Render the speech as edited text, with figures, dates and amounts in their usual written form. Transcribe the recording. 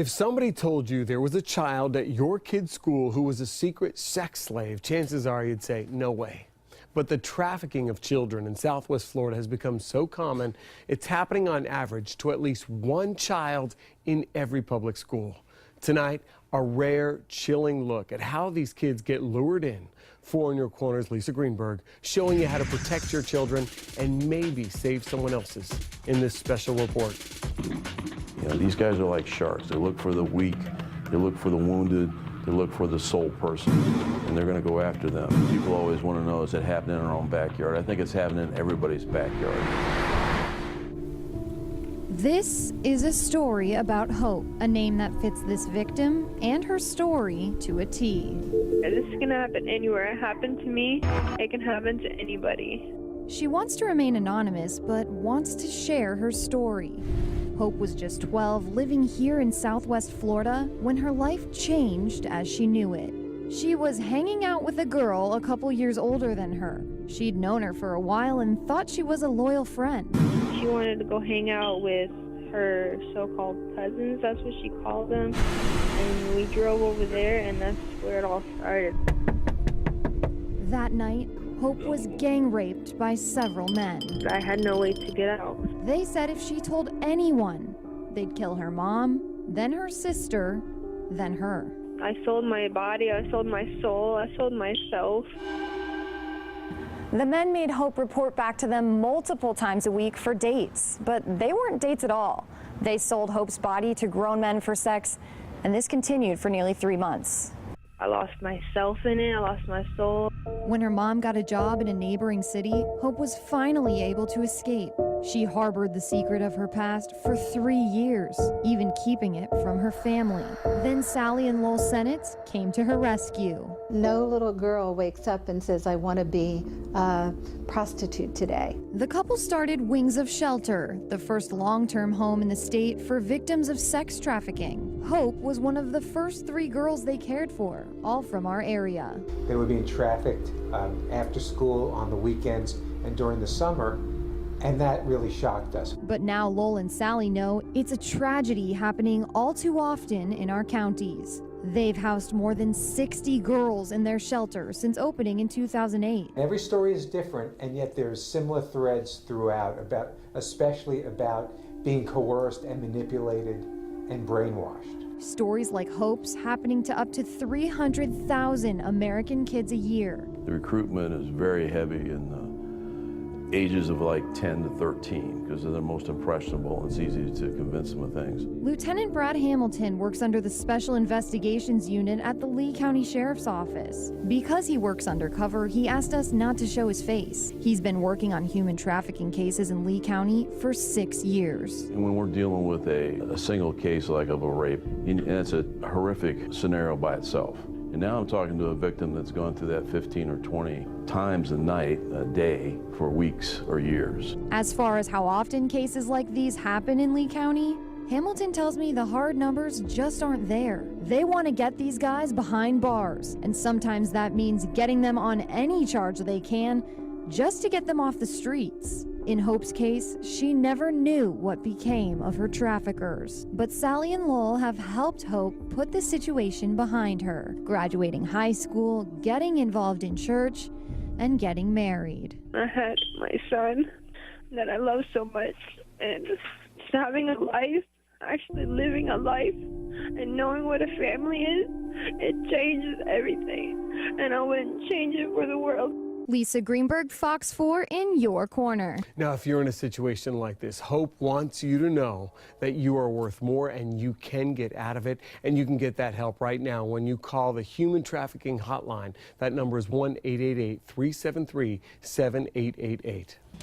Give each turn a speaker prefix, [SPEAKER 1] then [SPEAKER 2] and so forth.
[SPEAKER 1] If somebody told you there was a child at your kid's school who was a secret sex slave, chances are you'd say, no way. But the trafficking of children in Southwest Florida has become so common, it's happening on average to at least one child in every public school. Tonight, a rare, chilling look at how these kids get lured in. 4 in Your Corner's Lisa Greenberg showing you how to protect your children and maybe save someone else's in this special report.
[SPEAKER 2] You know, these guys are like sharks. They look for the weak, they look for the wounded, they look for the sole person, and they're going to go after them. People always want to know, is it happening in our own backyard? I think it's happening in everybody's backyard.
[SPEAKER 3] This is a story about Hope, a name that fits this victim and her story to a T.
[SPEAKER 4] This can happen anywhere. It happened to me. It can happen to anybody.
[SPEAKER 3] She wants to remain anonymous, but wants to share her story. Hope was just 12, living here in Southwest Florida, when her life changed as she knew it. She was hanging out with a girl a couple years older than her. She'd known her for a while and thought she was a loyal friend.
[SPEAKER 4] She wanted to go hang out with her so-called cousins, that's what she called them. And we drove over there, and that's where it all started.
[SPEAKER 3] That night, Hope was gang raped by several men.
[SPEAKER 4] I had no way to get out.
[SPEAKER 3] They said if she told anyone, they'd kill her mom, then her sister, then her.
[SPEAKER 4] I sold my body, I sold my soul, I sold myself.
[SPEAKER 5] The men made Hope report back to them multiple times a week for dates, but they weren't dates at all. They sold Hope's body to grown men for sex, and this continued for nearly 3 months.
[SPEAKER 4] I lost myself in it, I lost my soul.
[SPEAKER 3] When her mom got a job in a neighboring city, Hope was finally able to escape. She harbored the secret of her past for 3 years, even keeping it from her family. Then Sally and Lowell Sennett came to her rescue.
[SPEAKER 6] No little girl wakes up and says, I want to be a prostitute today.
[SPEAKER 3] The couple started Wings of Shelter, the first long-term home in the state for victims of sex trafficking. Hope was one of the first 3 girls they cared for, all from our area.
[SPEAKER 7] They were being trafficked after school, on the weekends, and during the summer, and that really shocked us.
[SPEAKER 3] But now Lowell and Sally know it's a tragedy happening all too often in our counties. They've housed more than 60 girls in their shelter since opening in 2008.
[SPEAKER 7] Every story is different, and yet there's similar threads throughout, especially about being coerced and manipulated and brainwashed.
[SPEAKER 3] Stories like Hope's happening to up to 300,000 American kids a year.
[SPEAKER 2] The recruitment is very heavy in the ages of like 10 to 13 because they're the most impressionable. It's easy to convince them of things.
[SPEAKER 3] Lieutenant Brad Hamilton works under the Special Investigations Unit at the Lee County Sheriff's Office. Because he works undercover, he asked us not to show his face. He's been working on human trafficking cases in Lee County for 6 years.
[SPEAKER 2] And when we're dealing with a single case like of a rape, and it's a horrific scenario by itself. And now I'm talking to a victim that's gone through that 15 or 20 times a night, a day, for weeks or years.
[SPEAKER 3] As far as how often cases like these happen in Lee County, Hamilton tells me the hard numbers just aren't there. They want to get these guys behind bars, and sometimes that means getting them on any charge they can just to get them off the streets. In Hope's case, she never knew what became of her traffickers. But Sally and Lowell have helped Hope put the situation behind her, graduating high school, getting involved in church, and getting married.
[SPEAKER 4] I had my son that I love so much, and just having a life, actually living a life, and knowing what a family is, it changes everything, and I wouldn't change it for the world.
[SPEAKER 3] Lisa Greenberg, Fox 4 in your corner.
[SPEAKER 1] Now, if you're in a situation like this, Hope wants you to know that you are worth more and you can get out of it. And you can get that help right now when you call the Human Trafficking Hotline. That number is 1-888-373-7888.